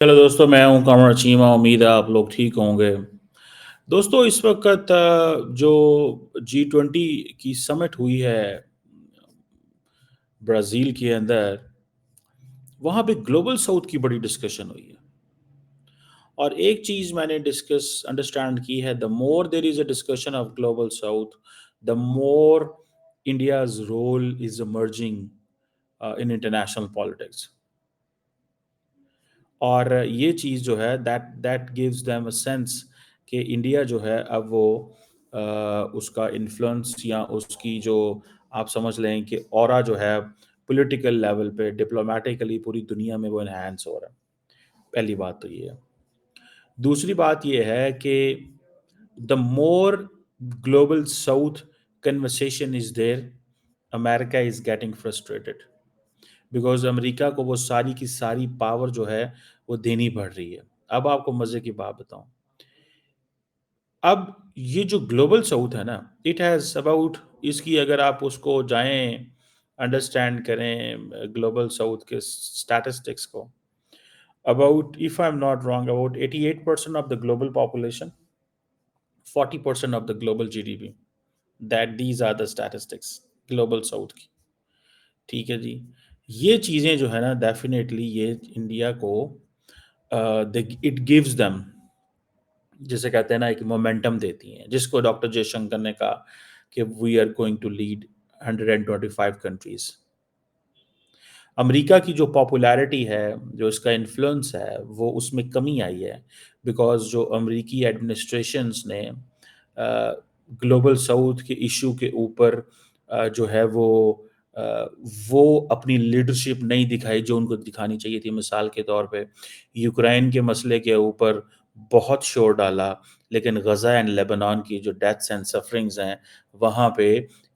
Hello दोस्तों, मैं हूं कमर चीमा। उम्मीद है आप लोग ठीक होंगे। दोस्तों, इस वक्त जो G20 की समिट हुई है ब्राज़ील के अंदर, वहाँ पे ग्लोबल साउथ की बड़ी डिस्कशन हुई है। और एक चीज़ मैंने डिस्कस अंडरस्टैंड की है, the more there is a discussion of global south, the more India's role is emerging in international politics. और ये चीज़ जो है that that gives them a sense कि इंडिया जो है अब वो उसका इन्फ्लुएंस या उसकी जो आप समझ लें कि ऑरा जो है पॉलिटिकल लेवल पे डिप्लोमेटिकली पूरी दुनिया में वो एनहांस हो रहा है। पहली बात तो ये है। दूसरी बात ये है कि the more global south conversation is there, America is getting frustrated because America को वो सारी की सारी पावर जो है वो देनी पड़ रही है। अब आपको मजे की बात बताऊं, अब ये जो ग्लोबल साउथ है ना, इट हैज़ अबाउट, इसकी अगर आप उसको जाएं अंडरस्टैंड करें ग्लोबल साउथ के स्टैटिस्टिक्स को, about if I am not wrong about 88% of the global population, 40% of the global GDP, that these are the statistics global south की। ठीक है जी। ये चीज़ें जो है ना, डेफिनेटली ये इंडिया को इट गिव्स देम, जिसे कहते हैं ना, एक मोमेंटम देती हैं, जिसको डॉक्टर जयशंकर ने कहा कि we are going to lead 125 countries. America की जो पॉपुलैरिटी है, जो इसका इन्फ्लुएंस है, वो उसमें कमी आई है बिकॉज जो अमेरिकी एडमिनिस्ट्रेशंस ने ग्लोबल साउथ के इशू के ऊपर जो है अ, वो अपनी लीडरशिप नहीं दिखाई जो उनको दिखानी चाहिए थी। मिसाल के तौर पे यूक्रेन के मसले के ऊपर बहुत शोर डाला, लेकिन गज़ा एंड लेबनान की जो डेथ्स एंड सफरिंग्स हैं, वहाँ पे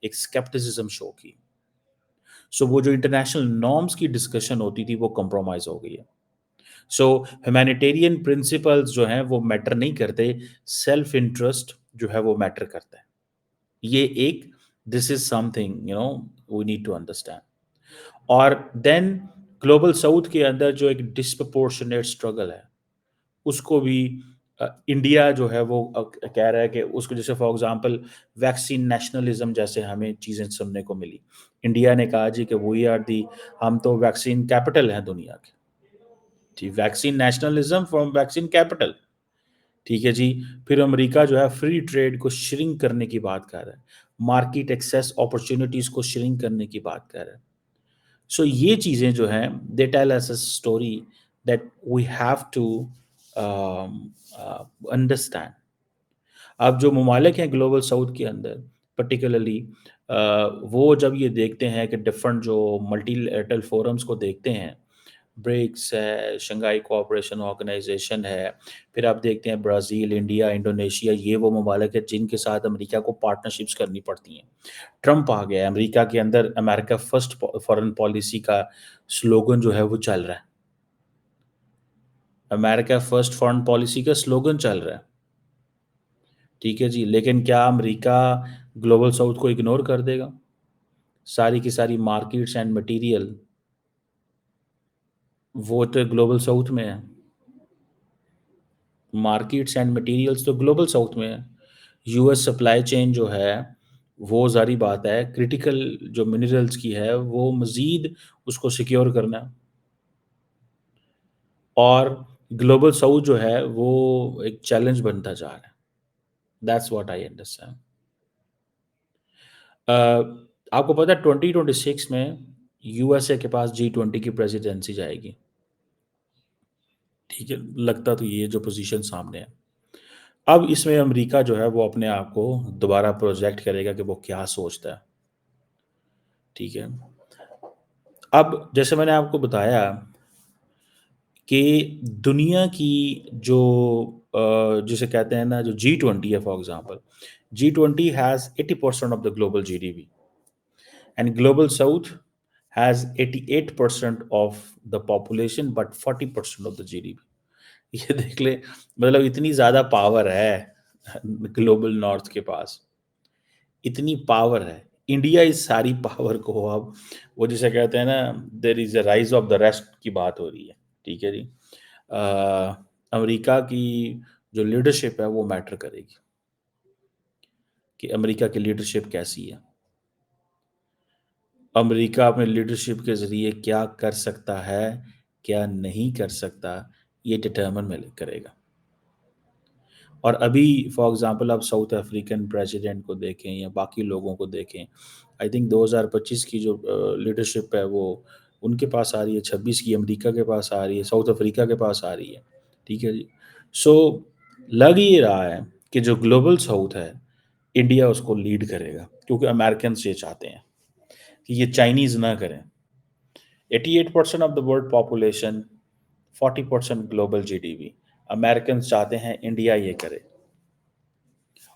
एक स्केप्टिसिज्म शो की। सो वो जो इंटरनेशनल नॉर्म्स की डिस्कशन होती थी वो कॉम्प्रोमाइज़ हो गई है। सो ह्यूमैनिटेरियन प्रिंसिपल्स जो हैं वो मैटर नहीं करते, सेल्फ इंटरेस्ट जो है वो मैटर करता है। ये एक, this is something we need to understand. और देन ग्लोबल साउथ के अंदर जो एक डिस्प्रपोर्शनेट स्ट्रगल है, उसको भी इंडिया जो है वो कह रहा है कि उसको, जैसे फॉर एग्जांपल वैक्सीन नेशनलिज्म जैसे हमें चीज़ें सुनने को मिली। इंडिया ने कहा जी कि वी आर दी, हम तो वैक्सीन कैपिटल हैं दुनिया के। जी, vaccine nationalism from vaccine capital. ठीक है जी। फिर अमेरिका जो है फ्री ट्रेड को श्रिंक करने की बात कर रहा है, मार्केट एक्सेस अपॉर्चुनिटीज़ को श्रिंक करने की बात कर रहा है। सो ये चीज़ें जो हैं, they tell us a story that we have to understand. अब जो ममालिक हैं ग्लोबल साउथ के अंदर पर्टिकुलरली, वो जब ये देखते हैं कि डिफरेंट जो मल्टीलेटरल फोरम्स को देखते हैं, ब्रिक्स है, शंघाई कोऑपरेशन ऑर्गेनाइजेशन है, फिर आप देखते हैं ब्राज़ील, इंडिया, इंडोनेशिया, ये वो ममालिक है जिनके साथ अमेरिका को पार्टनरशिप्स करनी पड़ती हैं। ट्रंप आ गया है, अमेरिका के अंदर अमेरिका फर्स्ट फॉरेन पॉलिसी का स्लोगन जो है वो चल रहा है। अमेरिका फर्स्ट फॉरेन पॉलिसी का स्लोगन चल रहा है। ठीक है जी, लेकिन क्या अमेरिका ग्लोबल साउथ को इग्नोर कर देगा? सारी की सारी मार्केट्स एंड मटेरियल वो तो ग्लोबल साउथ में है। मार्केट्स एंड मटेरियल्स तो ग्लोबल साउथ में है। यूएस सप्लाई चेन जो है, वो ज़ाहिर बात है क्रिटिकल जो मिनरल्स की है वो मज़ीद उसको सिक्योर करना है। और ग्लोबल साउथ जो है वो एक चैलेंज बनता जा रहा है। That's what I understand. आपको पता है 2026 में यूएसए के पास G20 की प्रेसिडेंसी जाएगी। ठीक है, लगता तो ये जो पोजीशन सामने है। अब इसमें अमेरिका जो है वो अपने आप को दोबारा प्रोजेक्ट करेगा कि वो क्या सोचता है। ठीक है। अब जैसे मैंने आपको बताया कि दुनिया की जो जिसे कहते हैं ना, जो G20 है for example, G20 has 80% of the global GDP and global south has 88% of the population but 40% of the GDP. ये देख ले, मतलब इतनी ज़्यादा पावर है ग्लोबल नॉर्थ के पास, इतनी पावर है। इंडिया इस सारी पावर को अब, वो जिसे कहते हैं ना, there is a rise of the rest की बात हो रही है। ठीक है जी। अमेरिका की जो लीडरशिप है वो मैटर करेगी कि अमेरिका की लीडरशिप कैसी है। अमेरिका अपने लीडरशिप के ज़रिए क्या कर सकता है, क्या नहीं कर सकता, ये डिटरमिन करेगा। और अभी फॉर एग्ज़ाम्पल आप साउथ अफ्रीकन प्रेसिडेंट को देखें या बाकी लोगों को देखें, आई थिंक 2025 की जो लीडरशिप है वो उनके पास आ रही है, 26 की अमेरिका के पास आ रही है, साउथ अफ्रीका के पास आ रही है। ठीक है जी। सो लग ये रहा है कि जो ग्लोबल साउथ है, इंडिया उसको लीड करेगा क्योंकि अमेरिकन ये चाहते हैं कि ये चाइनीज़ ना करें। 88% of the world population, 40% global GDP, American चाहते हैं इंडिया ये करे।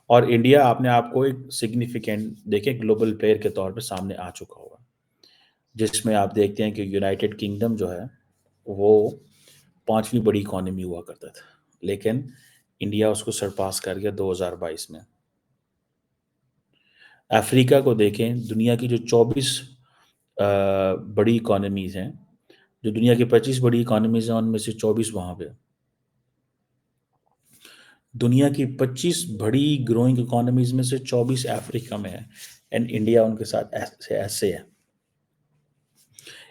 और इंडिया अपने आप को एक सिग्निफिकेंट देखें ग्लोबल प्लेयर के तौर पे सामने आ चुका हुआ, जिसमें आप देखते हैं कि यूनाइटेड किंगडम जो है वो 5वीं बड़ी इकॉनमी हुआ करता था, लेकिन इंडिया उसको सरपास कर गया 2022 में। अफ्रीका को देखें, दुनिया की जो 24 बड़ी इकॉनमीज़ हैं, जो दुनिया की 25 बड़ी इकॉनमीज़ हैं उनमें से 24 वहाँ पे। दुनिया की 25 बड़ी ग्रोइंग इकोनॉमीज में से 24 अफ्रीका में है एंड इंडिया उनके साथ ऐसे ऐसे है।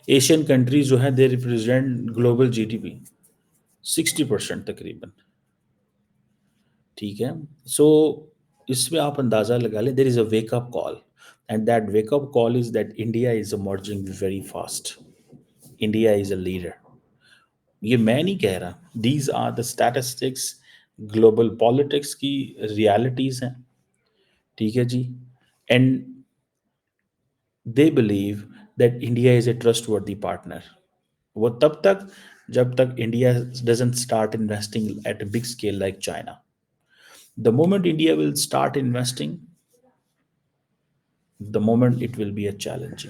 एशियन कंट्रीज जो है दे रिप्रेजेंट ग्लोबल जीडीपी 60% तकरीबन। ठीक है। सो इसमें आप अंदाज़ा लगा लें, there is a wake up call and that wake up call is that India is emerging very fast. India is a leader. ये मैं नहीं कह रहा, these are the statistics, global politics की रियलिटीज़ हैं। ठीक है जी। And they believe that India is a trustworthy partner. वो तब तक जब तक India doesn't start investing at a big scale like China. The moment India will start investing, the moment it will be a challenge.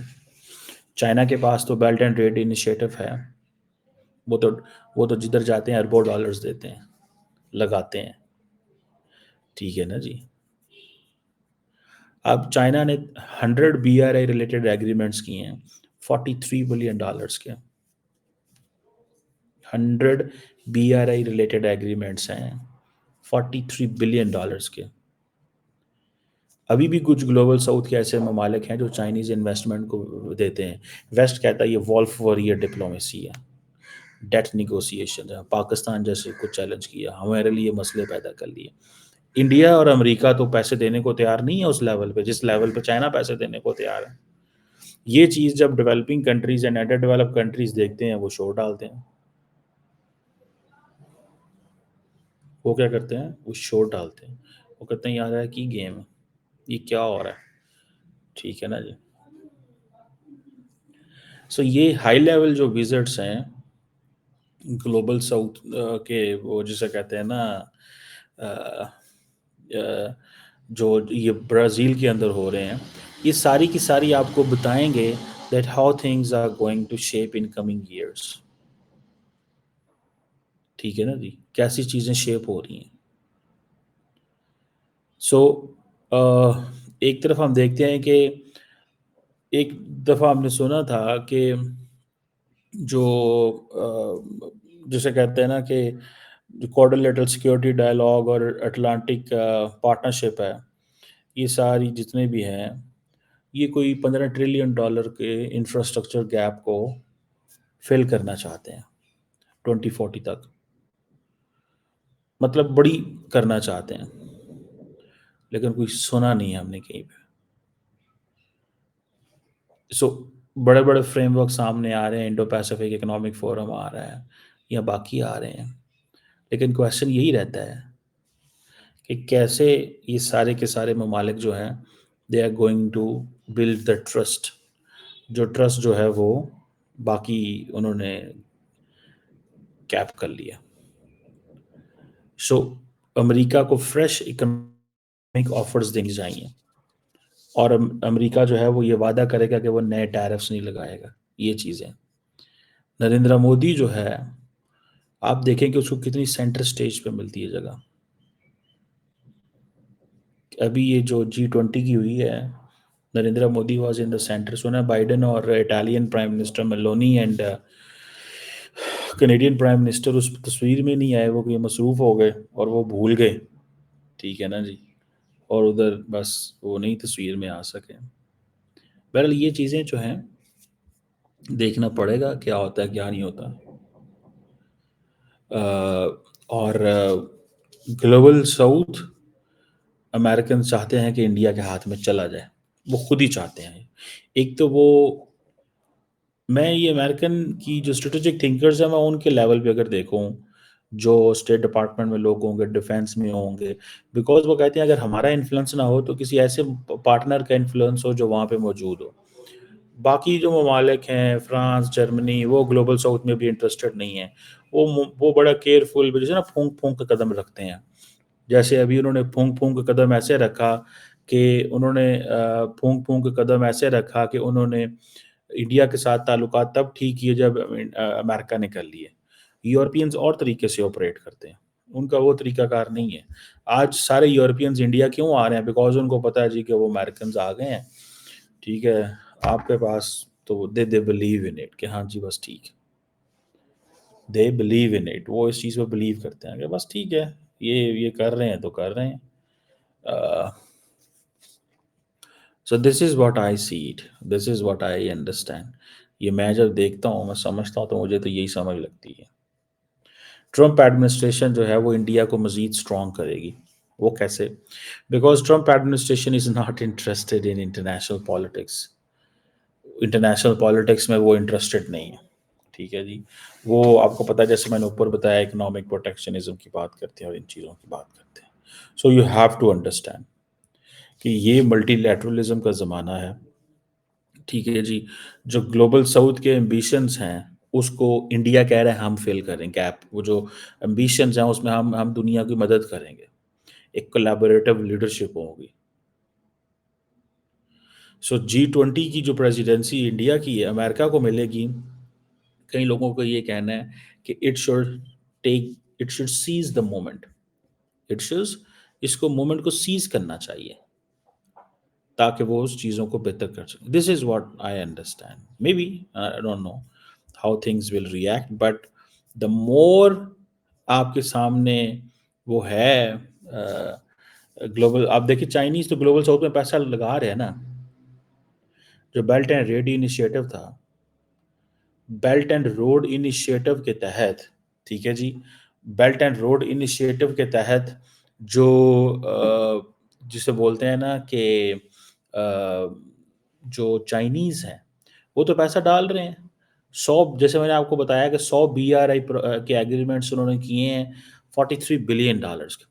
China के पास तो belt and road initiative है, वो तो वो तो जिधर जाते हैं अरबों डॉलर्स देते हैं, लगाते हैं। ठीक है ना जी। अब चाइना ने 100 BRI रिलेटेड एग्रीमेंट्स किए हैं, $43 बिलियन के। 100 BRI रिलेटेड एग्रीमेंट्स हैं, $43 बिलियन के। अभी भी कुछ ग्लोबल साउथ के ऐसे ममालिक हैं जो चाइनीज़ इन्वेस्टमेंट को देते हैं। वेस्ट कहता है ये वॉल्फ वॉरियर डिप्लोमेसी है, डेट निगोसिएशन है। पाकिस्तान जैसे को चैलेंज किया, हमारे लिए मसले पैदा कर लिए। इंडिया और अमेरिका तो पैसे देने को तैयार नहीं है उस लेवल पे जिस लेवल पे चाइना पैसे देने को तैयार है। ये चीज़ जब developing countries and under develop countries देखते हैं, वो शोर डालते हैं। वो क्या करते हैं, वो शोर डालते हैं। वो कहते हैं यार है की गेम है, ये क्या हो रहा है। ठीक है ना जी। सो ये हाई लेवल जो विजिट्स हैं ग्लोबल साउथ के, वो जिसे कहते हैं ना अ, अ, जो ये ब्राज़ील के अंदर हो रहे हैं, ये सारी की सारी आपको बताएंगे that how things are going to shape in coming years. ठीक है ना जी, कैसी चीज़ें शेप हो रही हैं। सो एक तरफ हम देखते हैं कि एक दफ़ा हमने सुना था कि जो जिसे कहते हैं ना कि जो क्वाड्रिलेटरल सिक्योरिटी डायलॉग और अटलांटिक पार्टनरशिप है, ये सारी जितने भी हैं, ये कोई $15 ट्रिलियन के इंफ्रास्ट्रक्चर गैप को फिल करना चाहते हैं 2040 तक। मतलब बड़ी करना चाहते हैं, लेकिन कोई सुना नहीं है हमने कहीं पे। सो बड़े बड़े फ्रेमवर्क सामने आ रहे हैं, इंडो पैसिफिक इकोनॉमिक फोरम आ रहा है या बाकी आ रहे हैं, लेकिन क्वेश्चन यही रहता है कि कैसे ये सारे के सारे ममालिक जो हैं they are going to build the trust, जो ट्रस्ट जो है वो बाकी उन्होंने कैप कर लिया। सो अमेरिका को फ्रेश इकोनॉमिक ऑफर्स देनी चाहिए और अमेरिका जो है वो ये वादा करेगा कि वो नए टैरिफ्स नहीं लगाएगा। ये चीज़ें नरेंद्र मोदी जो है, आप देखें कि उसको कितनी सेंटर स्टेज पे मिलती है जगह। अभी ये जो G20 की हुई है, Narendra Modi was in the centre. सुना बाइडेन और Italian prime minister Meloni and Canadian prime minister उस तस्वीर में नहीं आए, वो कोई मसरूफ़ हो गए और वो भूल गए, ठीक है ना जी, और उधर बस वो नहीं तस्वीर में आ सके। बहरहाल ये चीज़ें जो हैं देखना पड़ेगा क्या होता है क्या नहीं होता। और ग्लोबल साउथ अमेरिकन चाहते हैं कि इंडिया के हाथ में चला जाए, वो खुद ही चाहते हैं। एक तो वो, मैं ये अमेरिकन की जो स्ट्रेटेजिक थिंकर्स हैं मैं उनके लेवल पे अगर देखूं, जो स्टेट डिपार्टमेंट में लोग होंगे, डिफेंस में होंगे, बिकॉज वो कहते हैं अगर हमारा इन्फ्लुएंस ना हो तो किसी ऐसे पार्टनर का इन्फ्लुएंस हो जो वहाँ पे मौजूद हो। बाकी जो ममालिक हैं, फ्रांस, जर्मनी, वो ग्लोबल साउथ में भी इंटरेस्टेड नहीं है। वो बड़ा केयरफुल, जैसे ना फूंक फूंक का कदम रखते हैं। जैसे अभी उन्होंने फूंक फूंक का कदम ऐसे रखा कि फूंक फूंक का कदम ऐसे रखा कि उन्होंने इंडिया के साथ ताल्लुकात तब ठीक किए जब अमेरिका ने कर लिए। यूरोपियंस और तरीके से ऑपरेट करते हैं, उनका वो तरीकाकार नहीं है। आज सारे यूरोपियंस इंडिया क्यों आ रहे हैं? बिकॉज उनको पता है जी कि वो अमेरिकन आ गए हैं, ठीक है, आपके पास, तो दे बिलीव इन इट कि हाँ जी बस ठीक है, दे बिलीव इन इट, वो इस चीज़ पे बिलीव करते हैं कि बस ठीक है, ये कर रहे हैं तो कर रहे हैं। So this is what I see it, this is what I understand. ये मैं जब देखता हूँ, मैं समझता हूँ, तो मुझे तो यही समझ लगती है। ट्रम्प एडमिनिस्ट्रेशन जो है वो इंडिया को मज़ीद स्ट्रॉन्ग करेगी। वो कैसे? Because Trump administration is not interested in international politics. International politics में वो इंटरेस्टेड नहीं है, ठीक है जी। वो आपको पता है, जैसे मैंने ऊपर बताया, इकोनॉमिक प्रोटेक्शनिज्म की बात करते हैं और इन चीज़ों की बात करते हैं। So you have to understand कि ये मल्टीलैटरलिज्म का ज़माना है, ठीक है जी। जो ग्लोबल साउथ के एम्बिशंस हैं, उसको इंडिया कह रहा है हम फिल करें गैप, वो जो एम्बिशंस हैं उसमें हम दुनिया की मदद करेंगे, एक कोलैबोरेटिव लीडरशिप होगी। सो G20 की जो प्रेसिडेंसी इंडिया की है, अमेरिका को मिलेगी। कई लोगों का ये कहना है कि it should seize the moment, it should इसको मोमेंट को सीज करना चाहिए ताकि वो उस चीज़ों को बेहतर कर सके। This is what I understand, maybe I don't know how things will react, but the more आपके सामने वो है ग्लोबल, आप देखिए चाइनीज़ तो ग्लोबल साउथ में पैसा लगा रहे हैं ना। जो बेल्ट एंड रोड इनिशिएटिव था, बेल्ट एंड रोड इनिशिएटिव के तहत, ठीक है जी, बेल्ट एंड रोड इनिशिएटिव के तहत जो जिसे बोलते हैं ना कि जो चाइनीज़ हैं वो तो पैसा डाल रहे हैं। 100, जैसे मैंने आपको बताया कि 100 BRI के एग्रीमेंट्स उन्होंने किए हैं $43 बिलियन के।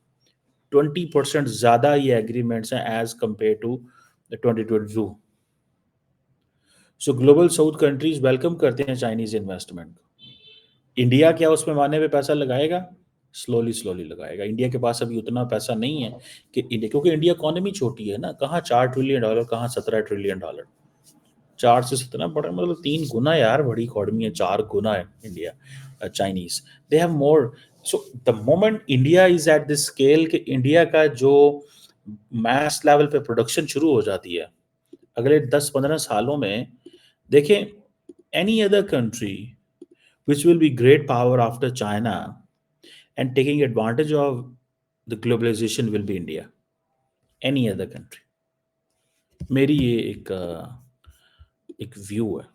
20% ज़्यादा ये एग्रीमेंट्स हैं as compare to 2022। So global south countries welcome करते हैं चाइनीज इन्वेस्टमेंट को। इंडिया क्या उसमें मारने पे पैसा लगाएगा? स्लोली स्लोली लगाएगा। इंडिया के पास अभी उतना पैसा नहीं है कि इंडिया, क्योंकि इंडिया इकोनॉमी छोटी है ना, कहाँ $4 ट्रिलियन, कहाँ $17 ट्रिलियन। 4 से 17 बड़ा, मतलब 3 गुना यार, बड़ी इकोनॉमी है, 4 गुना है India. Chinese, they have more. So the moment India is at this scale कि इंडिया का जो मैस लेवल पे प्रोडक्शन शुरू हो जाती है अगले 10-15 सालों में, देखें, any other country which will be great power after China and taking advantage of the globalization will be India. Any other country. मेरी ये एक व्यू है,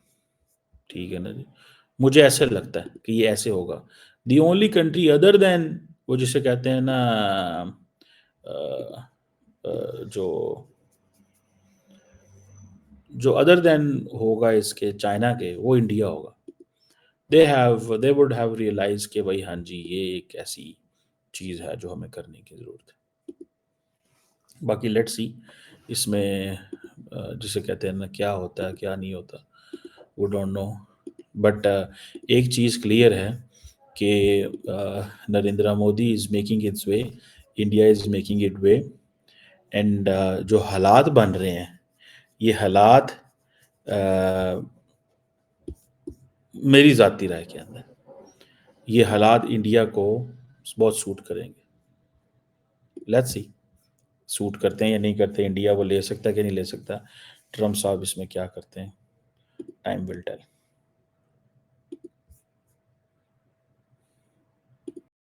ठीक है ना जी। मुझे ऐसे लगता है कि ये ऐसे होगा। The only country other than, वो जिसे कहते हैं ना जो जो अदर देन होगा इसके चाइना के, वो इंडिया होगा। दे वुड हैव रियलाइज कि भाई हाँ जी, ये एक ऐसी चीज़ है जो हमें करने की ज़रूरत है। बाकी लेट्स सी इसमें जिसे कहते हैं ना क्या होता है क्या नहीं होता, वो डोंट नो। बट एक चीज़ क्लियर है कि Narendra Modi is making it's way, India is making it way, and जो हालात बन रहे हैं, ये हालात मेरी ज़ाती राय के अंदर, ये हालात इंडिया को बहुत सूट करेंगे। लेट्स सी सूट करते हैं या नहीं करते, इंडिया वो ले सकता है कि नहीं ले सकता, ट्रम्प साहब इसमें क्या करते हैं, टाइम विल टेल।